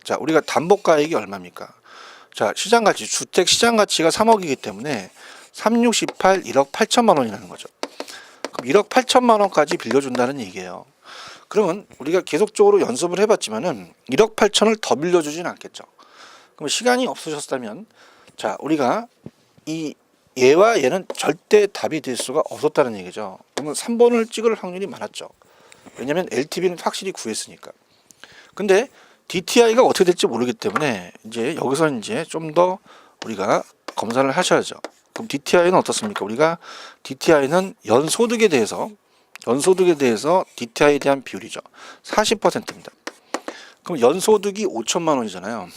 자, 우리가 담보가액이 얼마입니까? 자, 시장 가치, 주택 시장 가치가 3억이기 때문에 3, 6, 18, 1억 8천만 원이라는 거죠. 그럼 1억 8천만 원까지 빌려준다는 얘기예요. 그러면 우리가 계속적으로 연습을 해봤지만은 1억 8천을 더 빌려주진 않겠죠. 그럼 시간이 없으셨다면, 자, 우리가 이 얘와 얘는 절대 답이 될 수가 없었다는 얘기죠. 그러면 3번을 찍을 확률이 많았죠. 왜냐하면 LTV는 확실히 구했으니까. 근데 DTI가 어떻게 될지 모르기 때문에 이제 여기서 이제 좀 더 우리가 검사를 하셔야죠. 그럼 DTI는 어떻습니까? 우리가 DTI는 연소득에 대해서 DTI에 대한 비율이죠. 40%입니다. 그럼 연소득이 5천만 원이잖아요.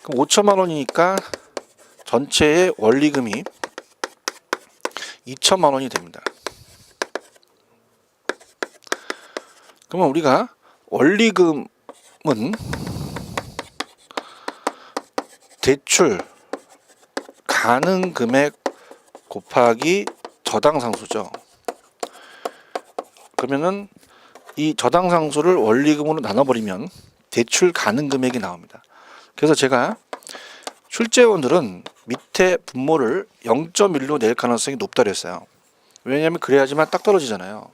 그럼 5천만 원이니까 전체의 원리금이 2천만 원이 됩니다. 그러면 우리가 원리금은 대출 가능 금액 곱하기 저당 상수죠. 그러면은 이 저당 상수를 원리금으로 나눠버리면 대출 가능 금액이 나옵니다. 그래서 제가 출제원들은 밑에 분모를 0.1로 낼 가능성이 높다 그랬어요. 왜냐하면 그래야지만 딱 떨어지잖아요.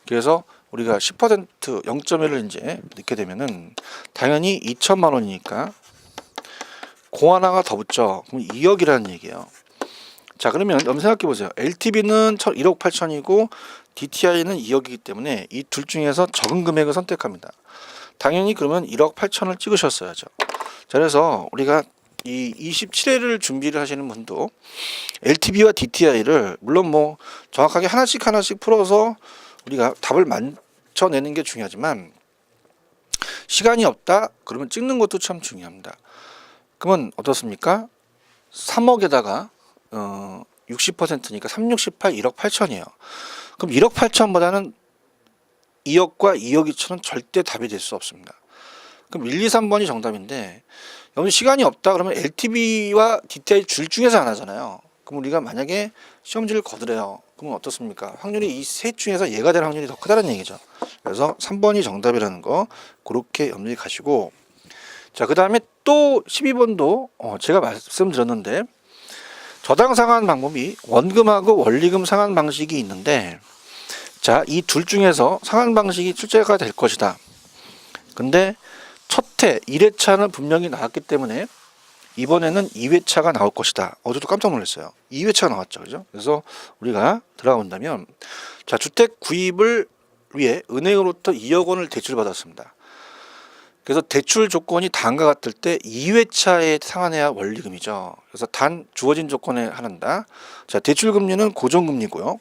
그래서 우리가 10% 0.1을 이제 넣게 되면은 당연히 2천만 원이니까 공 하나가 더 붙죠. 그럼 2억이라는 얘기예요. 자, 그러면 여러분 생각해 보세요. LTV는 1억 8천이고 DTI는 2억이기 때문에 이 둘 중에서 적은 금액을 선택합니다. 당연히 그러면 1억 8천을 찍으셨어야죠. 자, 그래서 우리가 이 27회를 준비를 하시는 분도 LTV와 DTI를 물론 뭐 정확하게 하나씩 풀어서 우리가 답을 맞춰내는 게 중요하지만, 시간이 없다 그러면 찍는 것도 참 중요합니다. 그러면 어떻습니까? 3억에다가 60%니까 3, 6, 18, 1억 8천이에요. 그럼 1억 8천보다는 2억과 2억 2천은 절대 답이 될 수 없습니다. 그럼 1, 2, 3번이 정답인데, 여러분 시간이 없다 그러면 LTV와 DTI 줄 중에서 하나잖아요. 그럼 우리가 만약에 시험지를 거두래요. 그러면 어떻습니까? 확률이 이 셋 중에서 얘가 될 확률이 더 크다는 얘기죠. 그래서 3번이 정답이라는 거 그렇게 염두에 가시고, 자, 그 다음에 또 12번도 제가 말씀드렸는데 저당 상환 방법이 원금하고 원리금 상환 방식이 있는데, 자, 이 둘 중에서 상환 방식이 출제가 될 것이다. 근데 첫 해 1회차는 분명히 나왔기 때문에 이번에는 2회차가 나올 것이다. 저도 깜짝 놀랐어요. 2회차가 나왔죠. 그죠? 그래서 우리가 들어가 본다면, 자, 주택 구입을 위해 은행으로부터 2억 원을 대출받았습니다. 그래서 대출 조건이 다음과 같을 때 2회차에 상환해야 원리금이죠. 그래서 단 주어진 조건에 한한다. 자, 대출 금리는 고정금리고요.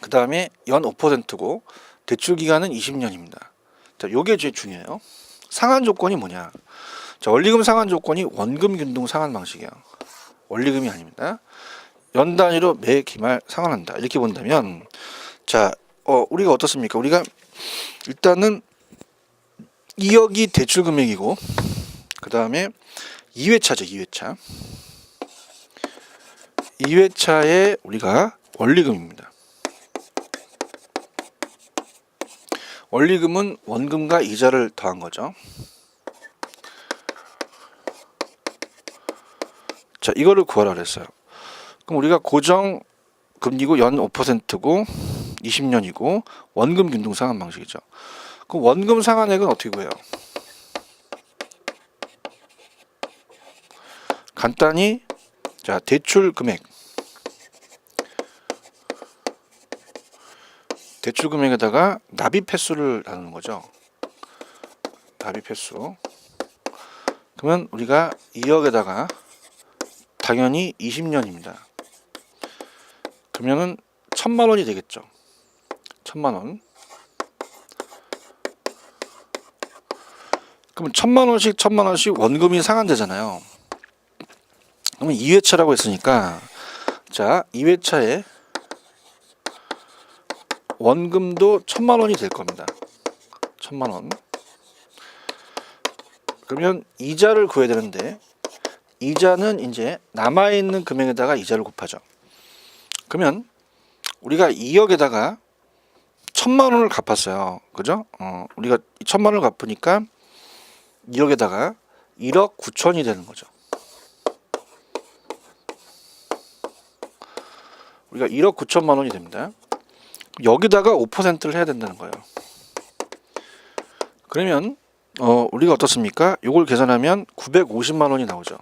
그 다음에 연 5%고 대출 기간은 20년입니다. 자, 요게 제일 중요해요. 상환 조건이 뭐냐? 자, 원리금 상환 조건이 원금 균등 상환 방식이야. 원리금이 아닙니다. 연 단위로 매 기말 상환한다. 이렇게 본다면, 자, 우리가 어떻습니까? 우리가 일단은 2억이 대출 금액이고, 그 다음에 2회차죠. 2회차. 2회차에 우리가 원리금입니다. 원리금은 원금과 이자를 더한 거죠. 자, 이거를 구하라 그랬어요. 그럼 우리가 고정 금리고 연 5%고 20년이고 원금 균등 상환 방식이죠. 그럼 원금 상환액은 어떻게 구해요? 간단히, 자, 대출 금액, 대출 금액에다가 납입 횟수를 나누는 거죠. 납입 횟수. 그러면 우리가 2억에다가 당연히 20년입니다. 그러면은 1,000만 원이 되겠죠. 1,000만 원. 그러면 1,000만 원씩 원금이 상환되잖아요. 그러면 2회차라고 했으니까, 자, 2회차에 원금도 1,000만 원이 될 겁니다. 1,000만 원. 그러면 이자를 구해야 되는데, 이자는 이제 남아있는 금액에다가 이자를 곱하죠. 그러면 우리가 2억에다가 1,000만 원을 갚았어요. 그죠? 우리가 1,000만 원을 갚으니까 2억에다가 1억 9천이 되는 거죠. 우리가 1억 9천만 원이 됩니다. 여기다가 5%를 해야 된다는 거예요. 그러면 우리가 어떻습니까? 이걸 계산하면 950만 원이 나오죠.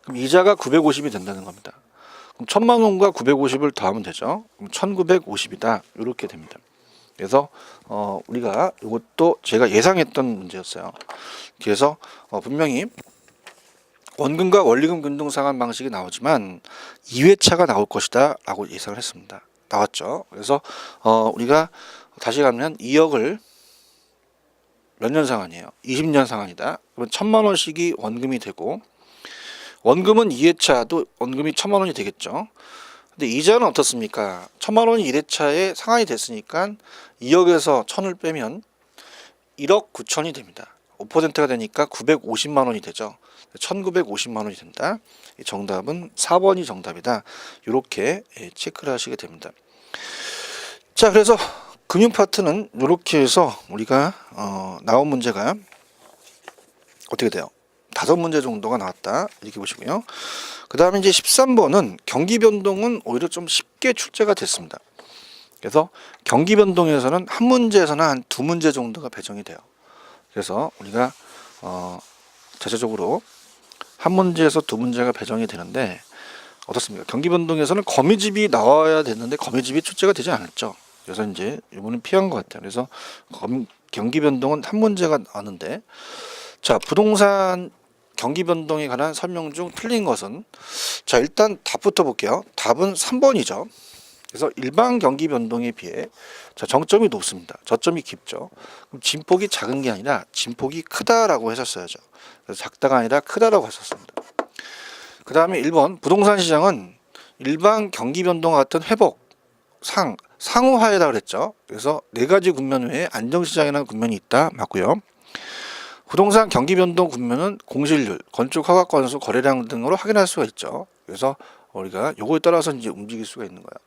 그럼 이자가 950이 된다는 겁니다. 그럼 1,000만 원과 950을 더하면 되죠. 그럼 1,950이다. 이렇게 됩니다. 그래서 우리가 이것도 제가 예상했던 문제였어요. 그래서 분명히 원금과 원리금 균등 상환 방식이 나오지만 2회차가 나올 것이다 라고 예상을 했습니다. 나왔죠. 그래서 우리가 다시 가면 2억을 몇 년 상환이에요? 20년 상환이다. 그러면 1,000만 원씩이 원금이 되고, 원금은 2회차도 원금이 1,000만 원이 되겠죠. 근데 이자는 어떻습니까? 1,000만 원이 1회차에 상환이 됐으니까 2억에서 1,000을 빼면 1억 9천이 됩니다. 5%가 되니까 950만 원이 되죠. 1,950만 원이 된다. 정답은 4번이 정답이다. 이렇게 체크를 하시게 됩니다. 자, 그래서 금융 파트는 이렇게 해서 우리가 나온 문제가 어떻게 돼요? 5문제 정도가 나왔다. 이렇게 보시고요. 그 다음에 이제 13번은 경기 변동은 오히려 좀 쉽게 출제가 됐습니다. 그래서 경기 변동에서는 한 문제에서는 한 2문제 정도가 배정이 돼요. 그래서 우리가 자체적으로 한 문제에서 2문제가 배정이 되는데, 어떻습니까? 경기 변동에서는 거미집이 나와야 됐는데 거미집이 출제가 되지 않았죠. 그래서 이제 이번은 피한 것 같아요. 그래서 경기 변동은 한 문제가 나왔는데, 자, 부동산 경기 변동에 관한 설명 중 틀린 것은, 자, 일단 답부터 볼게요. 답은 3번이죠. 그래서 일반 경기 변동에 비해, 자, 정점이 높습니다. 저점이 깊죠. 그럼 진폭이 작은 게 아니라 진폭이 크다라고 했었어야죠. 그래서 작다가 아니라 크다라고 했었습니다. 그 다음에 1번 부동산 시장은 일반 경기 변동과 같은 회복, 상호하에다 그랬죠. 그래서 4가지 국면 외에 안정시장이라는 국면이 있다. 맞고요. 부동산 경기 변동 국면은 공실률, 건축 허가 건수, 거래량 등으로 확인할 수가 있죠. 그래서 우리가 요거에 따라서 이제 움직일 수가 있는 거야.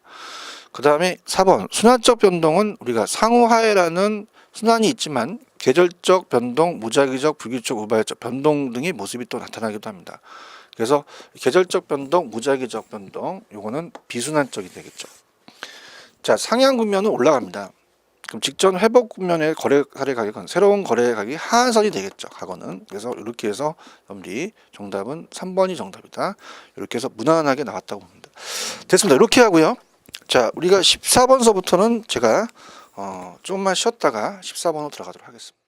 그 다음에 4번 순환적 변동은 우리가 상호하해라는 순환이 있지만 계절적 변동, 무작위적, 불규칙, 우발적 변동 등의 모습이 또 나타나기도 합니다. 그래서 계절적 변동, 무작위적 변동 요거는 비순환적이 되겠죠. 자, 상향 국면은 올라갑니다. 그럼 직전 회복 국면의 거래 가격은 새로운 거래 가격이 하한선이 되겠죠. 과거는. 그래서 이렇게 해서 여러분들이 정답은 3번이 정답이다. 이렇게 해서 무난하게 나왔다고 봅니다. 됐습니다. 이렇게 하고요. 자, 우리가 14번서부터는 제가 조금만 쉬었다가 14번으로 들어가도록 하겠습니다.